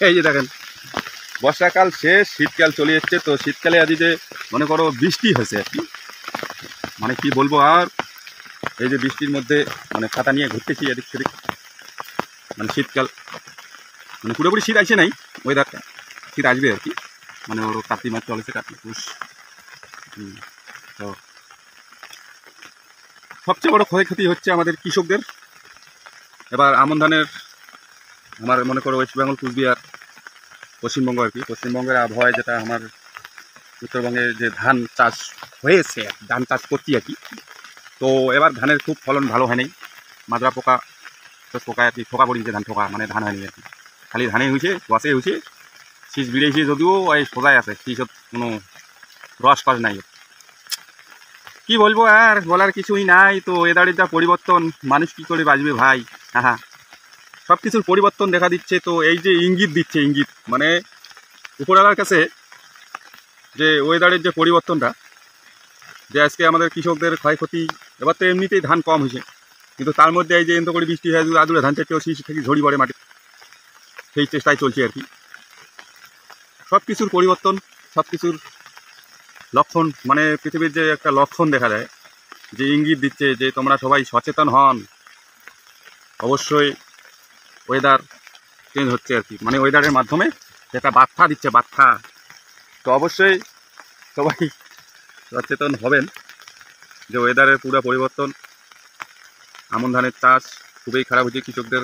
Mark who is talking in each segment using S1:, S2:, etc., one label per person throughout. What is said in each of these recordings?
S1: এই যে দেখেন, বর্ষাকাল শেষ, শীতকাল চলে যাচ্ছে। তো শীতকালে আজ যে মনে করো বৃষ্টি হয়েছে আর কি, মানে কি বলবো আর, এই যে বৃষ্টির মধ্যে মানে ছাতা নিয়ে ঘুরতেছি এদিক সেদিক। মানে শীতকাল মানে পুরোপুরি শীত আসে নাই, ওয়েদারটা শীত আসবে আর কি। মানে ওর কার্তিক মাস চলেছে, কার্তিক পুষ। তো সবচেয়ে বড় ক্ষয়ক্ষতি হচ্ছে আমাদের কৃষকদের। এবার আমন ধানের, আমার মনে করো ওয়েস্ট বেঙ্গল, কুচবিহার, পশ্চিমবঙ্গ আর কি, পশ্চিমবঙ্গের আবহাওয়ায় যেটা আমার উত্তরবঙ্গে যে ধান চাষ হয়েছে, ধান চাষ করছি আর কি। তো এবার ধানের খুব ফলন ভালো হয়নি, মাজরা পোকা, পোকা আর কি, ঠোকা পড়িয়েছে ধান, ঠোকা মানে ধান হয়নি আর কি, খালি ধানে হয়েছে, গছে হয়েছে, শীষ বেড়েছে যদিও এই সোজাই আছে, শীষত কোনো রস কাজ নাই। কি বলবো আর, বলার কিছুই নাই। তো ওয়েদারের যা পরিবর্তন, মানুষ কি করে বাঁচবে ভাই। হ্যাঁ, সব কিছুর পরিবর্তন দেখা দিচ্ছে। তো এই যে ইঙ্গিত দিচ্ছে, ইঙ্গিত মানে উপরওয়ালার কাছে, যে ওয়েদারের যে পরিবর্তনটা, যে আজকে আমাদের কৃষকদের ক্ষয়ক্ষতি। এবার তো এমনিতেই ধান কম হয়েছে, কিন্তু তার মধ্যে এই যে এত করে বৃষ্টি হয়, আদুরে ধান চারটেও শীষ থেকে ঝড়ি পড়ে মাটি, সেই চেষ্টায় চলছে আর কি। সব কিছুর পরিবর্তন, সব কিছুর লক্ষণ, মানে পৃথিবীর যে একটা লক্ষণ দেখা যায়, যে ইঙ্গিত দিচ্ছে যে তোমরা সবাই সচেতন হন। অবশ্যই ওয়েদার চেঞ্জ হচ্ছে আর কি, মানে ওয়েদারের মাধ্যমে যেটা বার্তা দিচ্ছে, বার্তা। তো অবশ্যই সবাই সচেতন হবেন যে ওয়েদারের পুরো পরিবর্তন। আমন ধানের চাষ খুবই খারাপ হচ্ছে, কৃষকদের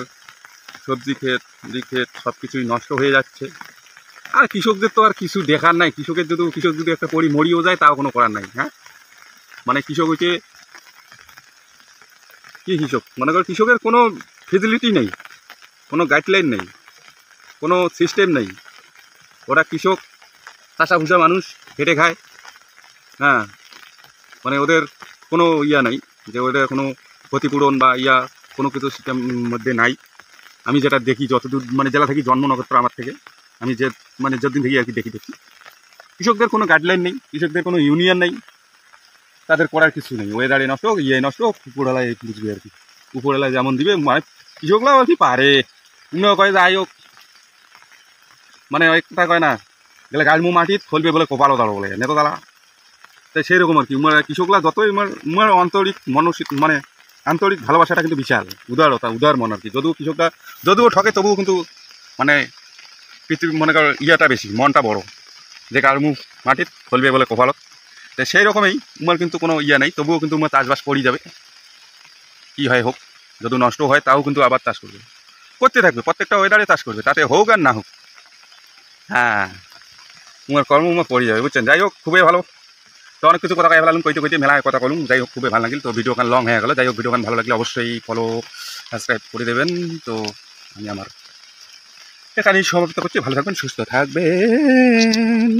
S1: সবজি ক্ষেত, মুড়ি ক্ষেত সব কিছুই নষ্ট হয়ে যাচ্ছে। আর কৃষকদের তো আর কিছু দেখার নাই, কৃষক যদি একটা পরি মরিও যায় তাও কোনো করার নাই। হ্যাঁ, মানে কৃষক হচ্ছে কি, কৃষক মনে করো কৃষকের কোনো ফেসিলিটি নেই, কোনো গাইডলাইন নেই, কোনো সিস্টেম নেই। ওরা কৃষক চাষা ভুষা মানুষ, খেটে খায়। হ্যাঁ, মানে ওদের কোনো ইয়া নাই, যে ওদের কোনো ক্ষতিপূরণ বা ইয়া কোনো কিছু সিস্টেম মধ্যে নাই। আমি যেটা দেখি, যতদূর মানে জেলা থেকে জন্ম নক্ষত্র আমার থেকে, আমি যে মানে যতদিন থেকে আর কি দেখি, কৃষকদের কোনো গাইডলাইন নেই, কৃষকদের কোনো ইউনিয়ন নেই, তাদের করার কিছু নেই। ওয়েদারে নষ্ট হোক, ইয়ে নষ্ট হোক, উপরওয়ালায় বুঝবে আর কি, উপরওয়ালায় যেমন দিবে, মানে কৃষকরাও আর কি পারে। উনিও কয় যাই হোক, মানে একটা কয় না, গেলে গাড়মু মাটিত ফলবে বলে কপালও দাঁড়ো বলে নেতো দাঁড়া। তাই সেই রকম আর কি, কৃষকরা যতই উমার আন্তরিক মানসিক, মানে আন্তরিক ভালোবাসাটা কিন্তু বিশাল, উদারতা, উদার মন আর কি। যদিও ঠকে, তবুও কিন্তু মানে পৃথিবী মনে কর ইয়াটা বেশি, মনটা বড়, যে গাড়মু মাটিত ফলবে বলে কপালত। তো সেই রকমই উমার কিন্তু কোনো ইয়া নেই, তবুও কিন্তু উমার চাষবাস করি যাবে, কী হয় হোক। যদি নষ্ট হয় তাও কিন্তু আবার চাষ করতে থাকবে, প্রত্যেকটা ওয়েদারে চাষ করবে, তাতে হোক আর না হোক। হ্যাঁ, উমার কর্ম উমার করে যাবে, বুঝছেন। যাই হোক, খুবই ভালো। তো অনেক কিছু কথা কয়ে ফেলাম, কইতে মেলায় কথা বলুন। যাই হোক, খুবই ভালো লাগিল। তো ভিডিও কান লং হয়ে গেল। যাই হোক, ভিডিও কান ভালো লাগলে অবশ্যই ফলো, সাবস্ক্রাইব করে দেবেন। তো আমি আমার এখানেই সমাপ্ত করছি। ভালো থাকবেন, সুস্থ থাকবেন।